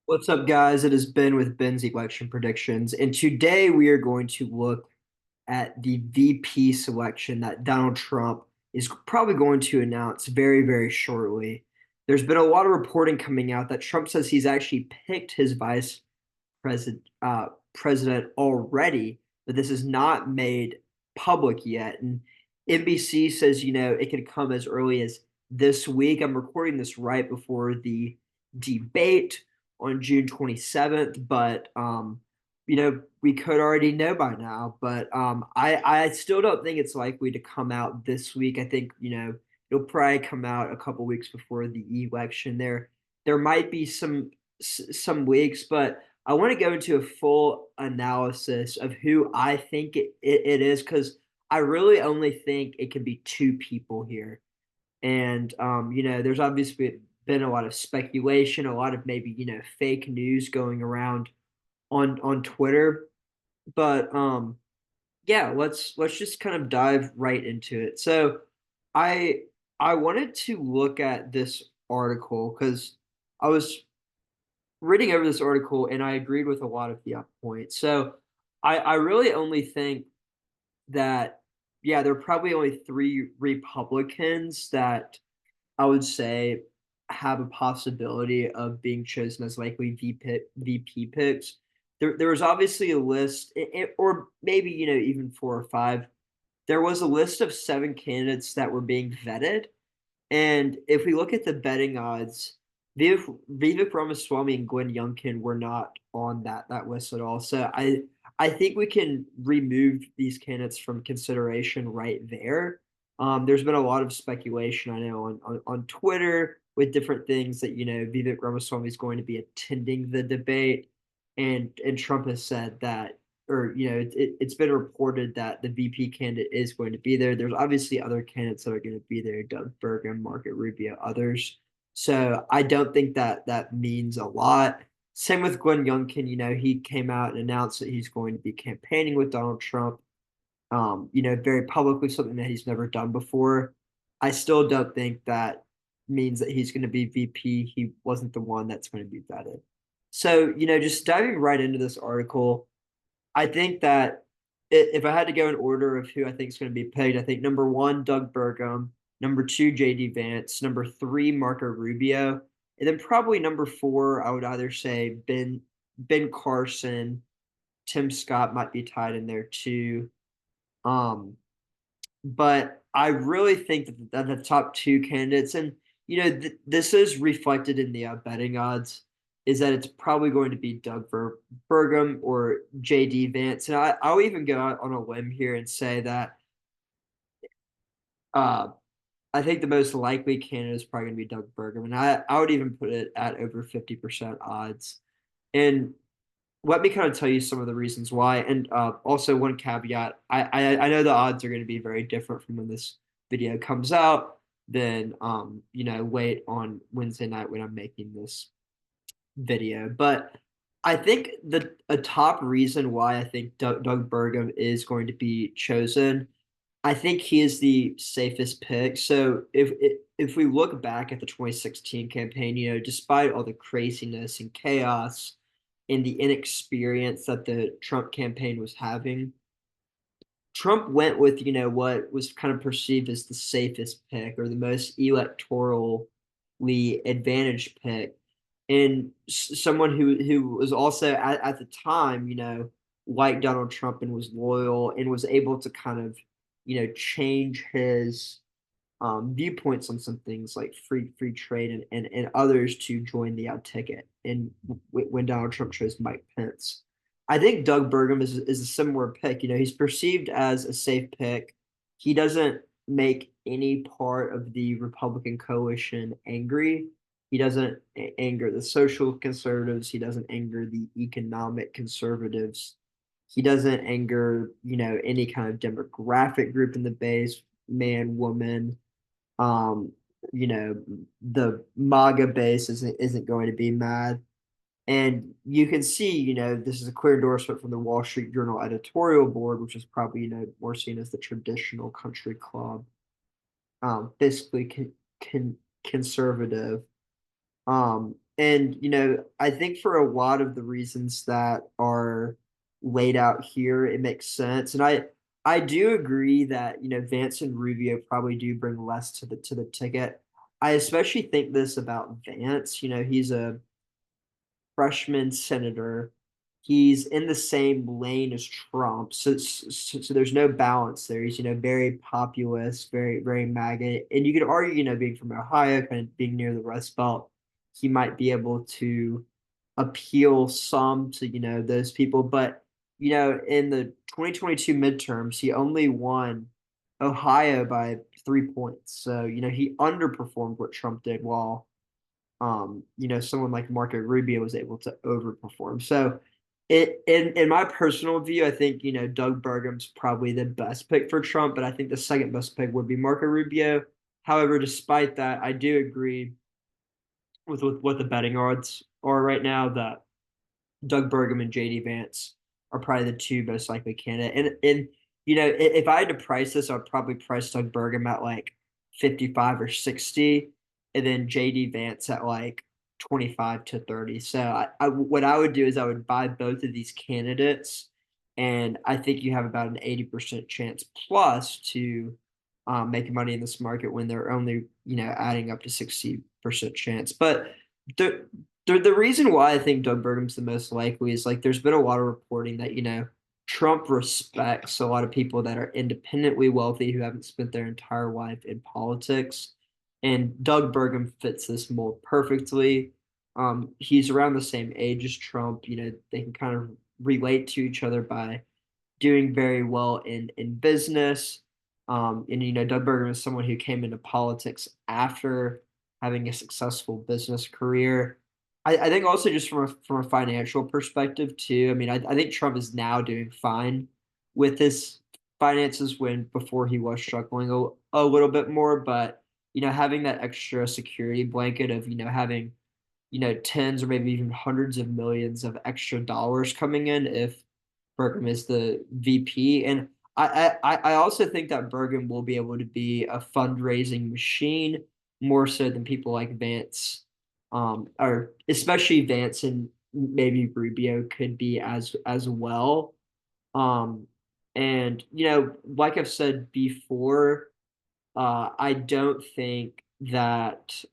What's up, guys? It has been with Ben's election predictions, and today we are going to look at the VP selection that Donald Trump is probably going to announce very, very shortly. There's been a lot of reporting coming out that Trump says he's actually picked his vice president already, but this is not made public yet. And NBC says, it could come as early as this week. I'm recording this right before the debate on June 27th, but we could already know by now. But I still don't think it's likely to come out this week. I think, it'll probably come out a couple weeks before the election. There might be some weeks, but I want to go into a full analysis of who I think it is, because I really only think it could be two people here. And there's obviously been a lot of speculation, a lot of maybe, fake news going around on Twitter. But yeah, let's just kind of dive right into it. So I I wanted to look at this article because I was reading over this article and I agreed with a lot of the points. So I really only think that, yeah, there are probably only three Republicans that I would say have a possibility of being chosen as likely VP picks. There was obviously a list, or maybe, even four or five. There was a list of seven candidates that were being vetted, and if we look at the betting odds, Vivek Ramaswamy and Glenn Youngkin were not on that list at all. So I think we can remove these candidates from consideration right there. There's been a lot of speculation, I know, on Twitter with different things that, Vivek Ramaswamy is going to be attending the debate, and Trump has said that, or it's been reported that the VP candidate is going to be there. There's obviously other candidates that are going to be there: Doug Burgum, Marco Rubio, others. So I don't think that means a lot. Same with Glenn Youngkin. He came out and announced that he's going to be campaigning with Donald Trump. Very publicly, something that he's never done before. I still don't think that means that he's going to be VP. He wasn't the one that's going to be vetted. So, just diving right into this article, I think that if I had to go in order of who I think is going to be picked, I think number one, Doug Burgum, number two, JD Vance, number three, Marco Rubio, and then probably number four, I would either say Ben Carson, Tim Scott might be tied in there too. Um, but I really think that the top two candidates, and this is reflected in the betting odds, is that it's probably going to be Doug Burgum or JD Vance. And I'll even go out on a limb here and say that uh, I think the most likely candidate is probably going to be Doug Burgum. And I would even put it at over 50% odds. And let me kind of tell you some of the reasons why. And also one caveat: I know the odds are going to be very different from when this video comes out than late on Wednesday night when I'm making this video. But I think that a top reason why I think Doug Burgum is going to be chosen, I think he is the safest pick. So if we look back at the 2016 campaign, despite all the craziness and chaos and the inexperience that the Trump campaign was having, Trump went with, what was kind of perceived as the safest pick or the most electorally advantaged pick. And someone who was also at the time, like Donald Trump and was loyal and was able to kind of, change his viewpoints on some things like free trade and others to join the out ticket. And when Donald Trump chose Mike Pence, I think Doug Burgum is a similar pick. He's perceived as a safe pick. He doesn't make any part of the Republican coalition angry. He doesn't anger the social conservatives. He doesn't anger the economic conservatives. He doesn't anger, any kind of demographic group in the base, man, woman. um, the MAGA base isn't going to be mad. And you can see, this is a clear endorsement from the Wall Street Journal editorial board, which is probably, more seen as the traditional country club, basically conservative. And, I think for a lot of the reasons that are laid out here, it makes sense. And I do agree that, Vance and Rubio probably do bring less to the ticket. I especially think this about Vance. He's a freshman senator. He's in the same lane as Trump, so there's no balance there. He's very populist, very MAGA, and you could argue being from Ohio, kind of being near the Rust Belt, he might be able to appeal some to those people. But in the 2022 midterms, he only won Ohio by 3 points, so he underperformed what Trump did while someone like Marco Rubio was able to overperform. So in my personal view, I think, Doug Burgum's probably the best pick for Trump, but I think the second best pick would be Marco Rubio. However, despite that, I do agree with what the betting odds are right now that Doug Burgum and JD Vance are probably the two most likely candidate. And if I had to price this, I'd probably price Doug Burgum at like 55 or 60, and then JD Vance at like 25 to 30. So what I would do is I would buy both of these candidates, and I think you have about an 80% chance plus to make money in this market when they're only, adding up to 60% chance. But the the reason why I think Doug Burgum's the most likely is like there's been a lot of reporting that Trump respects a lot of people that are independently wealthy who haven't spent their entire life in politics, and Doug Burgum fits this mold perfectly. He's around the same age as Trump. They can kind of relate to each other by doing very well in business. And Doug Burgum is someone who came into politics after having a successful business career. I think also just from a financial perspective too. I mean, I think Trump is now doing fine with his finances when before he was struggling a little bit more. But having that extra security blanket of having tens or maybe even hundreds of millions of extra dollars coming in if Burgum is the VP. And I also think that Burgum will be able to be a fundraising machine more so than people like Vance, or especially Vance and maybe Rubio could be as well. Um, and like I've said before, I don't think that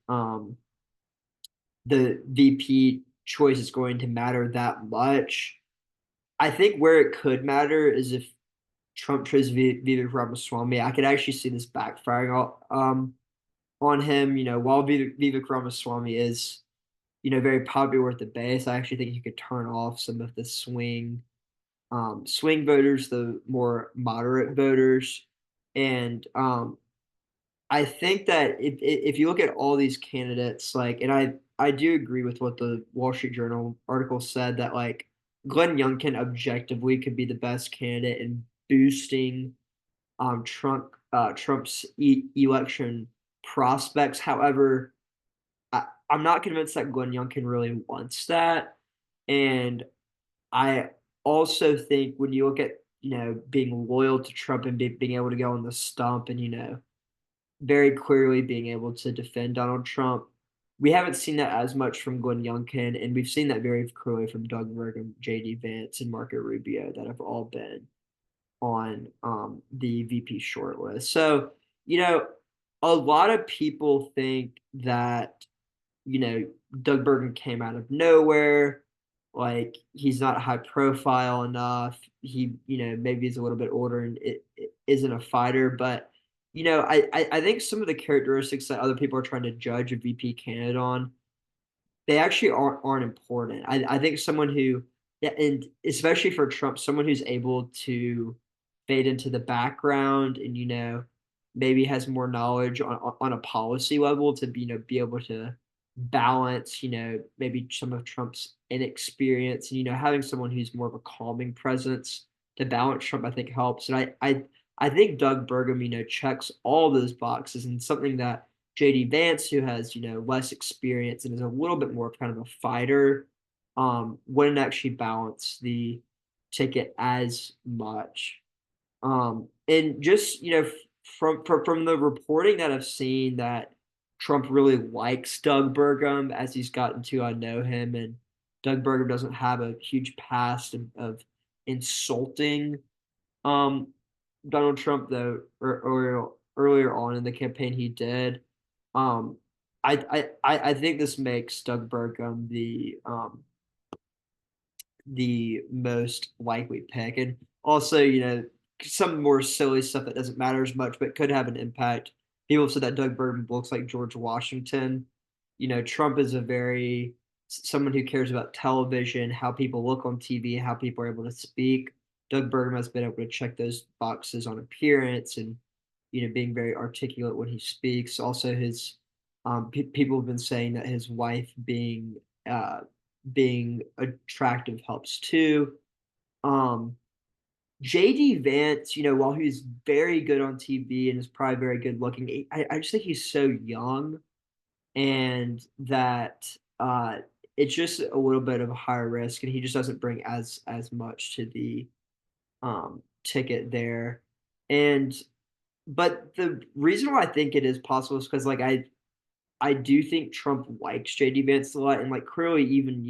the VP choice is going to matter that much. I think where it could matter is if Trump chose Vivek Ramaswamy. I could actually see this backfiring on him. While Vivek Ramaswamy is very popular with the base, I actually think he could turn off some of the swing voters, the more moderate voters, and I think that if you look at all these candidates, like, and I do agree with what the Wall Street Journal article said that like Glenn Youngkin objectively could be the best candidate in boosting Trump's election prospects. However, I'm not convinced that Glenn Youngkin really wants that, and I also think when you look at being loyal to Trump and being able to go on the stump and very clearly being able to defend Donald Trump. We haven't seen that as much from Glenn Youngkin, and we've seen that very clearly from Doug Burgum, J.D. Vance, and Marco Rubio that have all been on the VP shortlist. So, a lot of people think that you know, Doug Burgum came out of nowhere. Like he's not high profile enough. He, maybe he's a little bit older and it isn't a fighter. But I think some of the characteristics that other people are trying to judge a VP candidate on, they actually aren't important. I think someone who, yeah, and especially for Trump, someone who's able to fade into the background and maybe has more knowledge on a policy level to be able to balance maybe some of Trump's inexperience and having someone who's more of a calming presence to balance Trump I think helps. And I think Doug Burgum checks all those boxes and something that JD Vance, who has less experience and is a little bit more kind of a fighter, wouldn't actually balance the ticket as much. And just from the reporting that I've seen, that Trump really likes Doug Burgum as he's gotten to know him, and Doug Burgum doesn't have a huge past of insulting um, Donald Trump though, or earlier on in the campaign he did. Um, I think this makes Doug Burgum the most likely pick. And also, some more silly stuff that doesn't matter as much, but could have an impact. People said that Doug Burgum looks like George Washington. Trump is a very someone who cares about television, how people look on TV, how people are able to speak. Doug Burgum has been able to check those boxes on appearance and being very articulate when he speaks. Also, his people have been saying that his wife being attractive helps too. Um, JD Vance, while he's very good on TV and is probably very good looking, I just think he's so young and that it's just a little bit of a higher risk, and he just doesn't bring as much to the ticket there. And but the reason why I think it is possible is because I do think Trump likes JD Vance a lot, and like clearly even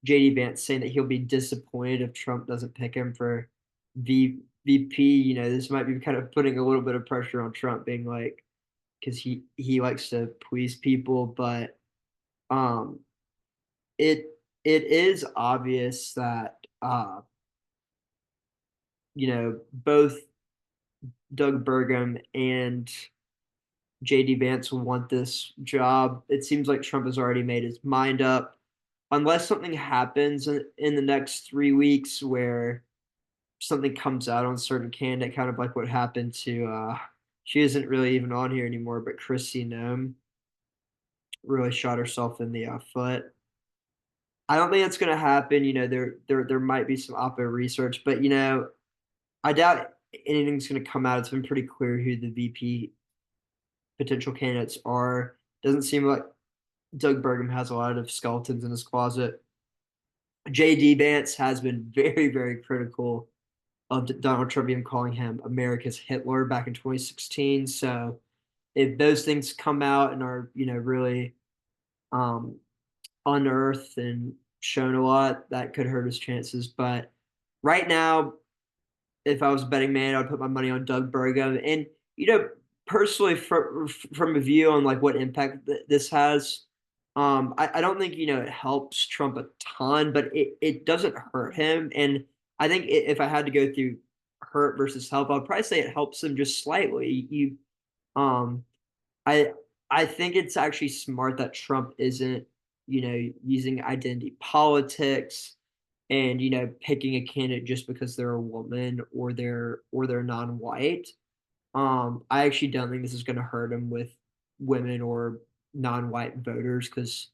JD Vance saying that he'll be disappointed if Trump doesn't pick him for VP. This might be kind of putting a little bit of pressure on Trump, being like because he likes to please people, but um, it is obvious that both Doug Burgum and JD Vance will want this job. It seems like Trump has already made his mind up. Unless something happens in the next 3 weeks where something comes out on a certain candidate, kind of like what happened to she isn't really even on here anymore, but Chrissy Nome really shot herself in the foot. I don't think that's going to happen. There might be some oppo research, but I doubt anything's going to come out. It's been pretty clear who the VP potential candidates are. Doesn't seem like Doug Burgum has a lot of skeletons in his closet. J.D. Vance has been very, very critical of Donald Trump, even calling him America's Hitler back in 2016. So if those things come out and are, really um, unearthed and shown a lot, that could hurt his chances. But right now, if I was a betting man, I'd put my money on Doug Burgum. And personally, from a view on like what impact this has, I don't think it helps Trump a ton, but it doesn't hurt him. And I think if I had to go through hurt versus help, I'd probably say it helps him just slightly. Um, I I think it's actually smart that Trump isn't using identity politics and picking a candidate just because they're a woman or they're non-white. I actually don't think this is going to hurt him with women or non-white voters because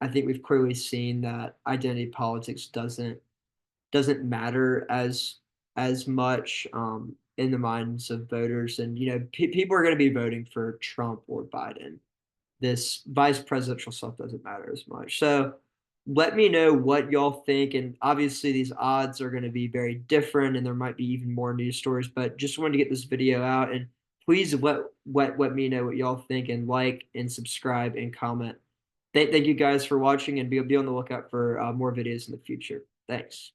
I think we've clearly seen that identity politics doesn't matter as much in the minds of voters, and people are going to be voting for Trump or Biden. This vice presidential stuff doesn't matter as much. So let me know what y'all think. And obviously, these odds are going to be very different, and there might be even more news stories. But just wanted to get this video out, and please let me know what y'all think, and like and subscribe and comment. Thank you guys for watching, and be on the lookout for more videos in the future. Thanks.